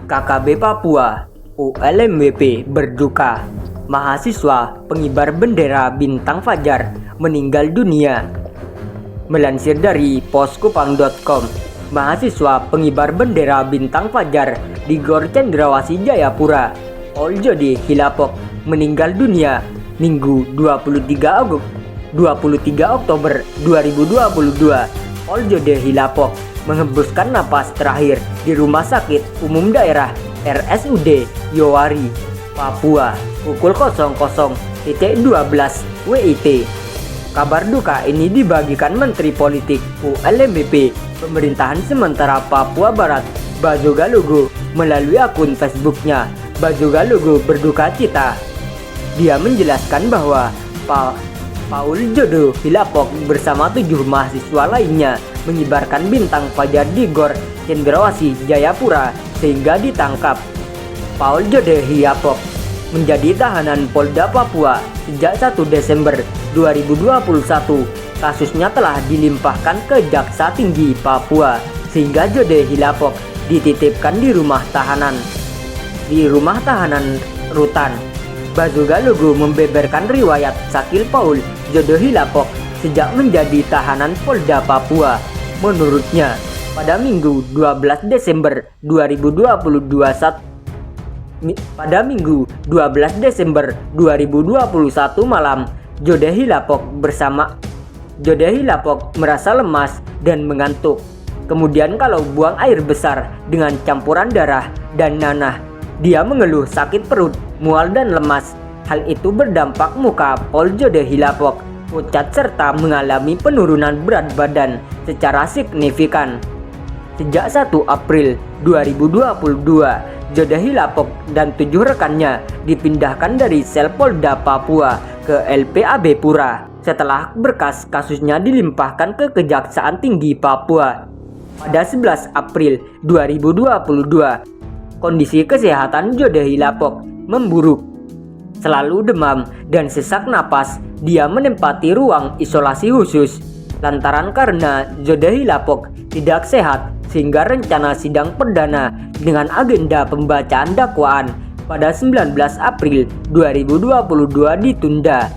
KKB Papua ULMWP berduka. Mahasiswa pengibar bendera Bintang Fajar meninggal dunia. Melansir dari poskupang.com, mahasiswa pengibar bendera Bintang Fajar di Gor Cendrawasih Jayapura, Oljode Hilapok, meninggal dunia Minggu 23 Oktober 2022. Oljode Hilapok menghembuskan napas terakhir di Rumah Sakit Umum Daerah RSUD Yowari, Papua pukul 00.12 WIT. Kabar duka ini dibagikan Menteri Politik ULMWP Pemerintahan Sementara Papua Barat, Bazogalogo, melalui akun Facebooknya. Bazogalogo berduka cita. Dia menjelaskan bahwa Paul Jodo Hilapok bersama 7 mahasiswa lainnya mengibarkan bintang fajar di Gor Cendrawasih Jayapura sehingga ditangkap. Paul Jodo Hilapok menjadi tahanan Polda Papua sejak 1 Desember 2021. Kasusnya telah dilimpahkan ke Jaksa Tinggi Papua sehingga Jode Hilapok dititipkan di rumah tahanan Rutan. Bazogalogo membeberkan riwayat Sakil Paul Jodo Hilapok sejak menjadi tahanan Polda Papua. Menurutnya, pada Minggu 12 Desember 2021 malam, Jode Hilapok merasa lemas dan mengantuk. Kemudian kalau buang air besar dengan campuran darah dan nanah, dia mengeluh sakit perut, mual dan lemas. Hal itu berdampak muka Paul Jode Hilapok pucat serta mengalami penurunan berat badan secara signifikan. Sejak 1 April 2022, Jode Hilapok dan 7 rekannya dipindahkan dari sel Polda Papua ke LPAB Pura setelah berkas kasusnya dilimpahkan ke Kejaksaan Tinggi Papua. Pada 11 April 2022, kondisi kesehatan Jode Hilapok memburuk. Selalu demam dan sesak napas, dia menempati ruang isolasi khusus. Lantaran karena Jode Hilapok tidak sehat, sehingga rencana sidang perdana dengan agenda pembacaan dakwaan pada 19 April 2022 ditunda.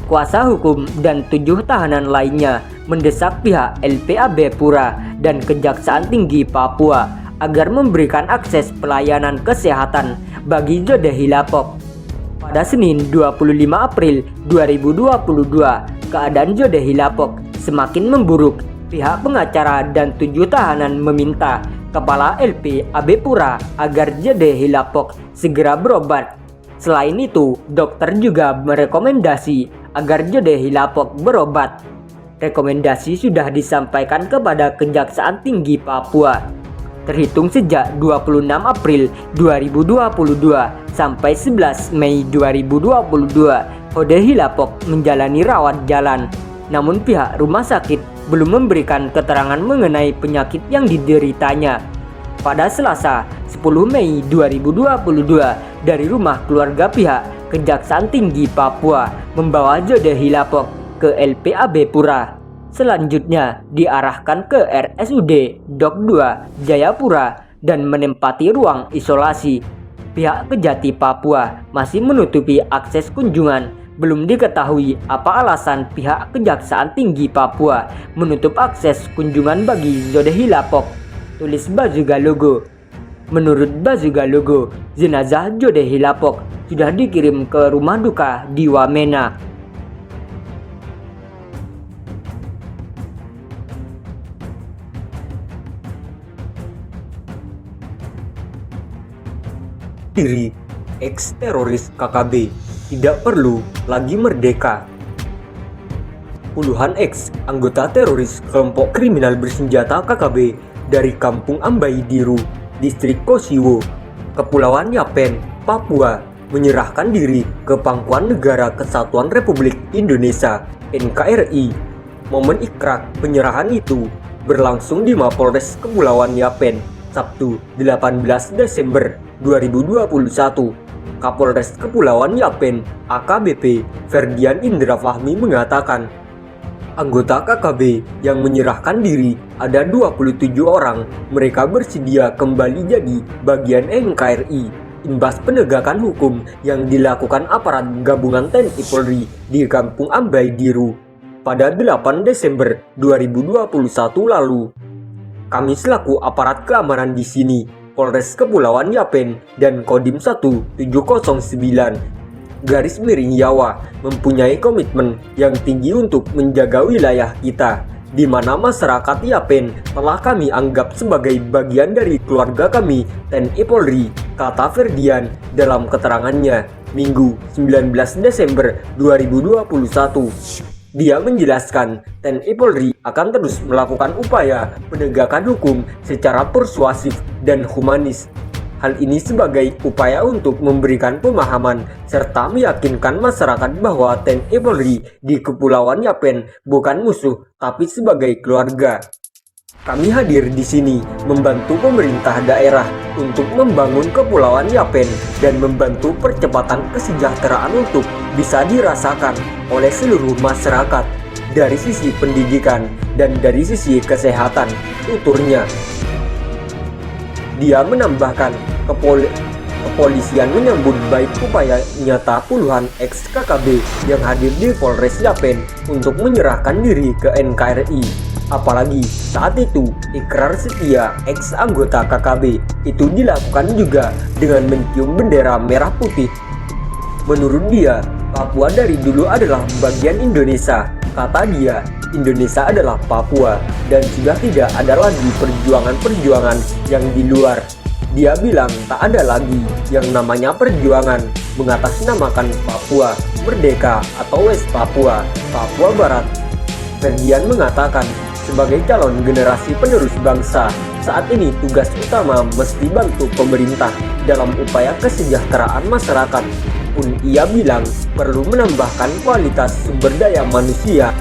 Kuasa hukum dan 7 tahanan lainnya mendesak pihak LPAB Pura dan Kejaksaan Tinggi Papua agar memberikan akses pelayanan kesehatan bagi Jode Hilapok. Pada Senin 25 April 2022, keadaan Jode Hilapok semakin memburuk. Pihak pengacara dan 7 tahanan meminta Kepala LPAB Pura agar Jode Hilapok segera berobat. Selain itu, dokter juga merekomendasi agar Jode Hilapok berobat. Rekomendasi sudah disampaikan kepada Kejaksaan Tinggi Papua. Terhitung sejak 26 April 2022 sampai 11 Mei 2022, Jode Hilapok menjalani rawat jalan. Namun pihak rumah sakit belum memberikan keterangan mengenai penyakit yang dideritanya. Pada Selasa 10 Mei 2022, dari rumah keluarga pihak Kejaksaan Tinggi Papua membawa Jode Hilapok ke LPAB Pura. Selanjutnya diarahkan ke RSUD Dok 2 Jayapura dan menempati ruang isolasi. Pihak Kejati Papua masih menutupi akses kunjungan. Belum diketahui apa alasan pihak Kejaksaan Tinggi Papua menutup akses kunjungan bagi Jode Hilapok, tulis Bazogalogo. Menurut Bazogalogo, jenazah Jode Hilapok sudah dikirim ke rumah duka di Wamena. Diri ex-teroris KKB tidak perlu lagi merdeka. Puluhan ex-anggota teroris kelompok kriminal bersenjata KKB dari Kampung Ambai Diru, Distrik Kosiwo, Kepulauan Yapen, Papua, menyerahkan diri ke Pangkuan Negara Kesatuan Republik Indonesia (NKRI). Momen ikrar penyerahan itu berlangsung di Mapolres Kepulauan Yapen, Sabtu 18 Desember 2021. Kapolres Kepulauan Yapen AKBP Ferdian Indra Fahmi mengatakan, Anggota KKB yang menyerahkan diri ada 27 orang. Mereka bersedia kembali jadi bagian NKRI. Imbas penegakan hukum yang dilakukan aparat gabungan TNI Polri di Kampung Ambai Diru pada 8 Desember 2021 lalu. Kami selaku aparat keamanan di sini, Polres Kepulauan Yapen dan Kodim 1709 garis miring Yawa mempunyai komitmen yang tinggi untuk menjaga wilayah kita, di mana masyarakat Yapen telah kami anggap sebagai bagian dari keluarga kami, TNI Polri, kata Ferdian dalam keterangannya Minggu 19 Desember 2021. Dia menjelaskan TNI Polri akan terus melakukan upaya penegakan hukum secara persuasif dan humanis. Hal ini sebagai upaya untuk memberikan pemahaman serta meyakinkan masyarakat bahwa TNI Polri di Kepulauan Yapen bukan musuh tapi sebagai keluarga. Kami hadir di sini membantu pemerintah daerah untuk membangun Kepulauan Yapen dan membantu percepatan kesejahteraan untuk bisa dirasakan oleh seluruh masyarakat dari sisi pendidikan dan dari sisi kesehatan, tuturnya. Dia menambahkan, kepolisian menyambut baik upaya nyata puluhan ex-KKB yang hadir di Polres Yapen untuk menyerahkan diri ke NKRI. Apalagi saat itu ikrar setia ex-anggota KKB itu dilakukan juga dengan mencium bendera merah putih. Menurut dia, Papua dari dulu adalah bagian Indonesia. Kata dia, Indonesia adalah Papua dan sudah tidak ada lagi perjuangan-perjuangan yang di luar. Dia bilang tak ada lagi yang namanya perjuangan mengatasnamakan Papua Merdeka atau West Papua, Papua Barat. Ferdian mengatakan, sebagai calon generasi penerus bangsa, saat ini tugas utama mesti bantu pemerintah dalam upaya kesejahteraan masyarakat. Pun ia bilang perlu menambahkan kualitas sumber daya manusia